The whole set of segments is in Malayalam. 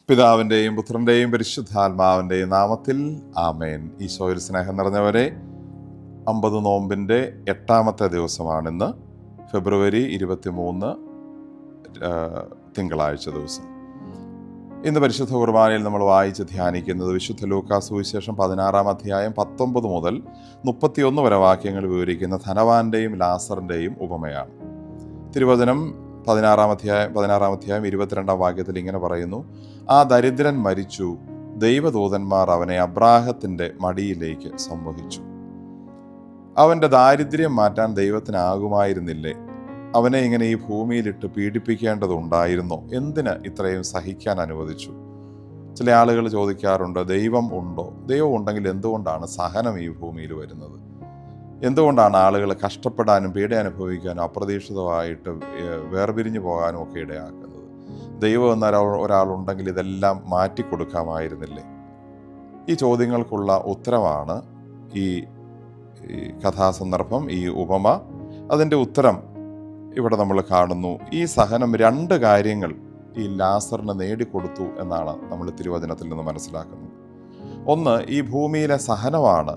പിതാവിൻ്റെയും പുത്രൻ്റെയും പരിശുദ്ധാത്മാവിൻ്റെയും നാമത്തിൽ ആമേൻ. ഈശോയിൽ സ്നേഹം നിറഞ്ഞവരെ, 50 നോമ്പിൻ്റെ 8ാമത്തെ ദിവസമാണിന്ന്. ഫെബ്രുവരി 23 തിങ്കളാഴ്ച ദിവസം. ഇന്ന് പരിശുദ്ധ കുർബാനയിൽ നമ്മൾ വായിച്ച് ധ്യാനിക്കുന്നത് വിശുദ്ധ ലൂക്കാ സുവിശേഷം 16-ാം അധ്യായം 19 മുതൽ 31 വരെ വാക്യങ്ങൾ വിവരിക്കുന്ന ധനവാന്റെയും ലാസറിൻ്റെയും ഉപമയാണ്. തിരുവചനം 16-ാം അധ്യായം 22-ാം വാക്യത്തിൽ ഇങ്ങനെ പറയുന്നു: ആ ദരിദ്രൻ മരിച്ചു, ദൈവദൂതന്മാർ അവനെ അബ്രാഹത്തിൻ്റെ മടിയിലേക്ക് സംവഹിച്ചു. അവൻ്റെ ദാരിദ്ര്യം മാറ്റാൻ ദൈവത്തിനാകുമായിരുന്നില്ലേ? അവനെ ഇങ്ങനെ ഈ ഭൂമിയിലിട്ട് പീഡിപ്പിക്കേണ്ടതുണ്ടായിരുന്നോ? എന്തിന് ഇത്രയും സഹിക്കാൻ അനുവദിച്ചു? ചില ആളുകൾ ചോദിക്കാറുണ്ട്, ദൈവം ഉണ്ടോ? ദൈവം ഉണ്ടെങ്കിൽ എന്തുകൊണ്ടാണ് സഹനം ഈ ഭൂമിയിൽ വരുന്നത്? എന്തുകൊണ്ടാണ് ആളുകൾ കഷ്ടപ്പെടാനും പീഡ അനുഭവിക്കാനും അപ്രതീക്ഷിതമായിട്ട് വേർപിരിഞ്ഞു പോകാനും ഒക്കെ ഇടയാക്കുന്നത്? ദൈവം എന്ന ഒരാളുണ്ടെങ്കിൽ ഇതെല്ലാം മാറ്റിക്കൊടുക്കാമായിരുന്നില്ലേ? ഈ ചോദ്യങ്ങൾക്കുള്ള ഉത്തരമാണ് ഈ കഥാസന്ദർഭം, ഈ ഉപമ. അതിൻ്റെ ഉത്തരം ഇവിടെ നമ്മൾ കാണുന്നു. ഈ സഹനം 2 കാര്യങ്ങൾ ഈ ലാസറിന് നേടിക്കൊടുത്തു എന്നാണ് നമ്മൾ തിരുവചനത്തിൽ നിന്ന് മനസ്സിലാക്കുന്നത്. ഒന്ന്, ഈ ഭൂമിയിലെ സഹനമാണ്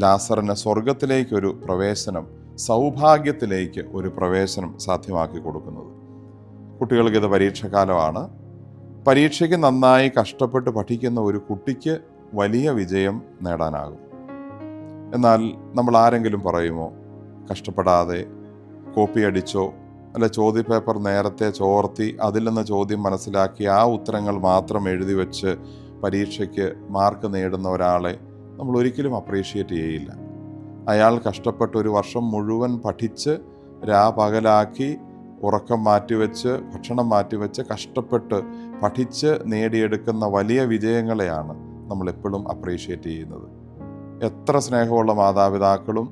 ലാസറിന് സ്വർഗത്തിലേക്കൊരു പ്രവേശനം, സൗഭാഗ്യത്തിലേക്ക് ഒരു പ്രവേശനം സാധ്യമാക്കി കൊടുക്കുന്നത്. കുട്ടികൾക്ക് ഇത് പരീക്ഷാകാലമാണ്. പരീക്ഷയ്ക്ക് നന്നായി കഷ്ടപ്പെട്ട് പഠിക്കുന്ന ഒരു കുട്ടിക്ക് വലിയ വിജയം നേടാനാകും. എന്നാൽ നമ്മൾ ആരെങ്കിലും പറയുമോ, കഷ്ടപ്പെടാതെ കോപ്പി അടിച്ചോ അല്ല ചോദ്യപേപ്പർ നേരത്തെ ചോർത്തി അതിൽ നിന്ന് ചോദ്യം മനസ്സിലാക്കി ആ ഉത്തരങ്ങൾ മാത്രം എഴുതി വെച്ച് പരീക്ഷയ്ക്ക് മാർക്ക് നേടുന്ന ഒരാളെ നമ്മൾ ഒരിക്കലും അപ്രീഷിയേറ്റ് ചെയ്യില്ല. അയാൾ കഷ്ടപ്പെട്ട് ഒരു വർഷം മുഴുവൻ പഠിച്ച് പകലാക്കി ഉറക്കം മാറ്റിവെച്ച് ഭക്ഷണം മാറ്റിവെച്ച് കഷ്ടപ്പെട്ട് പഠിച്ച് നേടിയെടുക്കുന്ന വലിയ വിജയങ്ങളെയാണ് നമ്മളെപ്പോഴും അപ്രീഷിയേറ്റ് ചെയ്യുന്നത്. എത്ര സ്നേഹമുള്ള മാതാപിതാക്കളും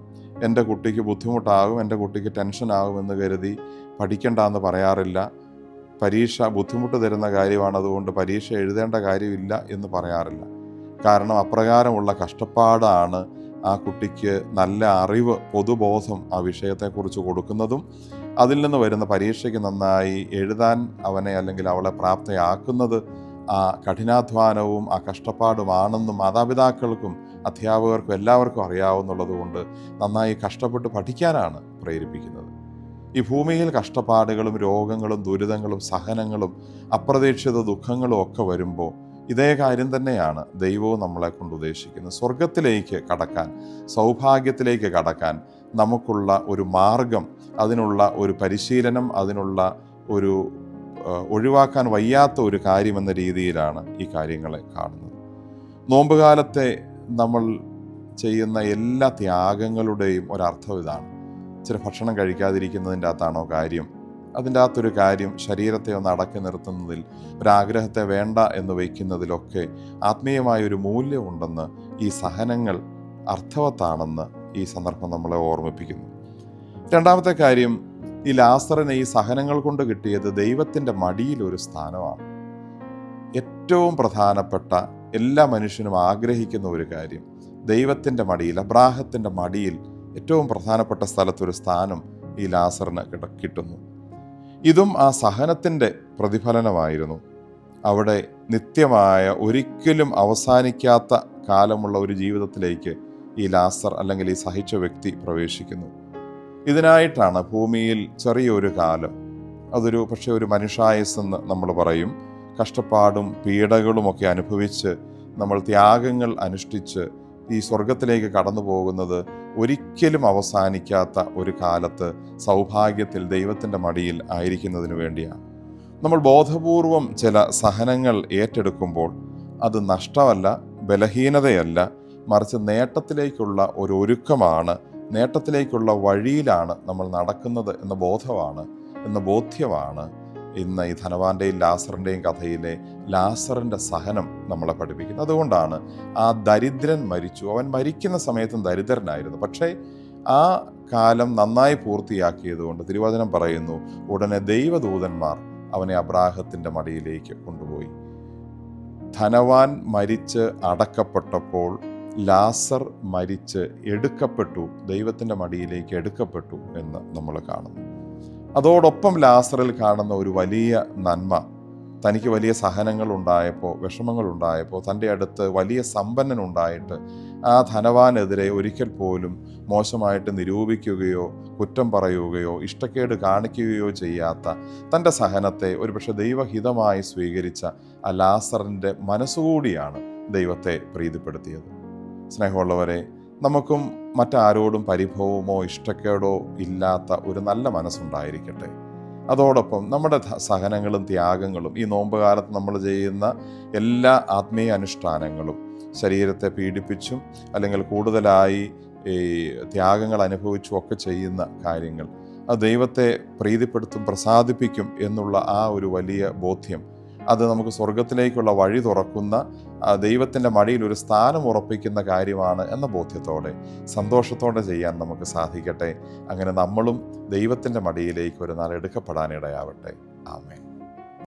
എൻ്റെ കുട്ടിക്ക് ബുദ്ധിമുട്ടാകും, എൻ്റെ കുട്ടിക്ക് ടെൻഷനാകുമെന്ന് കരുതി പഠിക്കണ്ടെന്ന് പറയാറില്ല. പരീക്ഷ ബുദ്ധിമുട്ട് തരുന്ന കാര്യമാണ്, അതുകൊണ്ട് പരീക്ഷ എഴുതേണ്ട കാര്യമില്ല എന്ന് പറയാറില്ല. കാരണം അപ്രകാരമുള്ള കഷ്ടപ്പാടാണ് ആ കുട്ടിക്ക് നല്ല അറിവ്, പൊതുബോധം ആ വിഷയത്തെക്കുറിച്ച് കൊടുക്കുന്നതും അതിൽ നിന്ന് വരുന്ന പരീക്ഷയ്ക്ക് നന്നായി എഴുതാൻ അവനെ അല്ലെങ്കിൽ അവളെ പ്രാപ്തയാക്കുന്നത് ആ കഠിനാധ്വാനവും ആ കഷ്ടപ്പാടുമാണെന്നും മാതാപിതാക്കൾക്കും അധ്യാപകർക്കും എല്ലാവർക്കും അറിയാവുന്നുള്ളത് കൊണ്ട് നന്നായി കഷ്ടപ്പെട്ട് പഠിക്കാനാണ് പ്രേരിപ്പിക്കുന്നത്. ഈ ഭൂമിയിൽ കഷ്ടപ്പാടുകളും രോഗങ്ങളും ദുരിതങ്ങളും സഹനങ്ങളും അപ്രതീക്ഷിത ദുഃഖങ്ങളും ഒക്കെ വരുമ്പോൾ ഇതേ കാര്യം തന്നെയാണ് ദൈവവും നമ്മളെ കൊണ്ട് ഉദ്ദേശിക്കുന്നത്. സ്വർഗത്തിലേക്ക് കടക്കാൻ, സൗഭാഗ്യത്തിലേക്ക് കടക്കാൻ നമുക്കുള്ള ഒരു മാർഗം, അതിനുള്ള ഒരു പരിശീലനം, അതിനുള്ള ഒരു ഒഴിവാക്കാൻ വയ്യാത്ത ഒരു കാര്യമെന്ന രീതിയിലാണ് ഈ കാര്യങ്ങളെ കാണുന്നത്. നോമ്പുകാലത്തെ നമ്മൾ ചെയ്യുന്ന എല്ലാ ത്യാഗങ്ങളുടെയും ഒരർത്ഥം ഇതാണ്. ചില ഭക്ഷണം കഴിക്കാതിരിക്കുന്നതിൻ്റെ അകത്താണോ കാര്യം? അതിൻ്റെ അകത്തൊരു കാര്യം ശരീരത്തെ ഒന്ന് അടക്കി നിർത്തുന്നതിൽ, ഒരാഗ്രഹത്തെ വേണ്ട എന്ന് വയ്ക്കുന്നതിലൊക്കെ ആത്മീയമായൊരു മൂല്യമുണ്ടെന്ന് ഈ സഹനങ്ങൾ അർത്ഥവത്താണെന്ന് ഈ സന്ദർഭം നമ്മളെ ഓർമ്മിപ്പിക്കുന്നു. 2ാമത്തെ കാര്യം, ഈ ലാസറിന് ഈ സഹനങ്ങൾ കൊണ്ട് കിട്ടിയത് ദൈവത്തിൻ്റെ മടിയിൽ ഒരു സ്ഥാനമാണ്. ഏറ്റവും പ്രധാനപ്പെട്ട, എല്ലാ മനുഷ്യനും ആഗ്രഹിക്കുന്ന ഒരു കാര്യം, ദൈവത്തിൻ്റെ മടിയിൽ, അബ്രാഹത്തിൻ്റെ മടിയിൽ ഏറ്റവും പ്രധാനപ്പെട്ട സ്ഥലത്തൊരു സ്ഥാനം ഈ ലാസറിന് കിട്ടുന്നു. ഇതും ആ സഹനത്തിൻ്റെ പ്രതിഫലനമായിരുന്നു. അവിടെ നിത്യമായ, ഒരിക്കലും അവസാനിക്കാത്ത കാലമുള്ള ഒരു ജീവിതത്തിലേക്ക് ഈ ലാസർ അല്ലെങ്കിൽ ഈ സഹിച്ച വ്യക്തി പ്രവേശിക്കുന്നു. ഇതിനായിട്ടാണ് ഭൂമിയിൽ ചെറിയൊരു കാലം, അതൊരു പക്ഷേ ഒരു മനുഷ്യായുസ്സെന്ന് നമ്മൾ പറയും, കഷ്ടപ്പാടും പീഡകളുമൊക്കെ അനുഭവിച്ച് നമ്മൾ ത്യാഗങ്ങൾ അനുഷ്ഠിച്ച് ഈ സ്വർഗത്തിലേക്ക് കടന്നു പോകുന്നത് ഒരിക്കലും അവസാനിക്കാത്ത ഒരു കാലത്ത് സൗഭാഗ്യത്തിൽ ദൈവത്തിൻ്റെ മടിയിൽ ആയിരിക്കുന്നതിന് വേണ്ടിയാണ്. നമ്മൾ ബോധപൂർവം ചില സഹനങ്ങൾ ഏറ്റെടുക്കുമ്പോൾ അത് നഷ്ടമല്ല, ബലഹീനതയല്ല, മറിച്ച് നേട്ടത്തിലേക്കുള്ള ഒരു ഒരുക്കമാണ്, നേട്ടത്തിലേക്കുള്ള വഴിയിലാണ് നമ്മൾ നടക്കുന്നത് എന്ന ബോധ്യമാണ് ഇന്ന് ഈ ധനവാന്റെയും ലാസറിൻ്റെയും കഥയിലെ ലാസറിൻ്റെ സഹനം നമ്മളെ പഠിപ്പിക്കുന്നത്. അതുകൊണ്ടാണ് ആ ദരിദ്രൻ മരിച്ചു. അവൻ മരിക്കുന്ന സമയത്തും ദരിദ്രനായിരുന്നു, പക്ഷേ ആ കാലം നന്നായി പൂർത്തിയാക്കിയതുകൊണ്ട് തിരുവചനം പറയുന്നു, ഉടനെ ദൈവദൂതന്മാർ അവനെ അബ്രാഹത്തിൻ്റെ മടിയിലേക്ക് കൊണ്ടുപോയി. ധനവാൻ മരിച്ച് അടക്കപ്പെട്ടപ്പോൾ ലാസർ മരിച്ച് എടുക്കപ്പെട്ടു, ദൈവത്തിൻ്റെ മടിയിലേക്ക് എടുക്കപ്പെട്ടു എന്ന് നമ്മൾ കാണുന്നു. അതോടൊപ്പം ലാസറിൽ കാണുന്ന ഒരു വലിയ നന്മ, തനിക്ക് വലിയ സഹനങ്ങളുണ്ടായപ്പോൾ, വിഷമങ്ങളുണ്ടായപ്പോൾ, തൻ്റെ അടുത്ത് വലിയ സമ്പന്നനുണ്ടായിട്ട് ആ ധനവാനെതിരെ ഒരിക്കൽ പോലും മോശമായിട്ട് നിരൂപിക്കുകയോ കുറ്റം പറയുകയോ ഇഷ്ടക്കേട് കാണിക്കുകയോ ചെയ്യാത്ത തൻ്റെ സഹനത്തെ ഒരുപക്ഷെ ദൈവഹിതമായി സ്വീകരിച്ച ആ ലാസറിൻ്റെ മനസ്സുകൂടിയാണ് ദൈവത്തെ പ്രീതിപ്പെടുത്തിയത്. സ്നേഹമുള്ളവരെ, നമുക്കും മറ്റാരോടും പരിഭവമോ ഇഷ്ടക്കേടോ ഇല്ലാത്ത ഒരു നല്ല മനസ്സുണ്ടായിരിക്കട്ടെ. അതോടൊപ്പം നമ്മുടെ സഹനങ്ങളും ത്യാഗങ്ങളും, ഈ നോമ്പ് കാലത്ത് നമ്മൾ ചെയ്യുന്ന എല്ലാ ആത്മീയ അനുഷ്ഠാനങ്ങളും, ശരീരത്തെ പീഡിപ്പിച്ചും അല്ലെങ്കിൽ കൂടുതലായി ഈ ത്യാഗങ്ങൾ അനുഭവിച്ചും ഒക്കെ ചെയ്യുന്ന കാര്യങ്ങൾ, അത് ദൈവത്തെ പ്രീതിപ്പെടുത്തും, പ്രസാദിപ്പിക്കും എന്നുള്ള ആ ഒരു വലിയ ബോധ്യം, അത് നമുക്ക് സ്വർഗത്തിലേക്കുള്ള വഴി തുറക്കുന്ന, ദൈവത്തിൻ്റെ മടിയിൽ ഒരു സ്ഥാനം ഉറപ്പിക്കുന്ന കാര്യമാണ് എന്ന ബോധ്യത്തോടെ സന്തോഷത്തോടെ ചെയ്യാൻ നമുക്ക് സാധിക്കട്ടെ. അങ്ങനെ നമ്മളും ദൈവത്തിൻ്റെ മടിയിലേക്ക് ഒരു നാൾ എടുക്കപ്പെടാനിടയാവട്ടെ. ആമേൻ.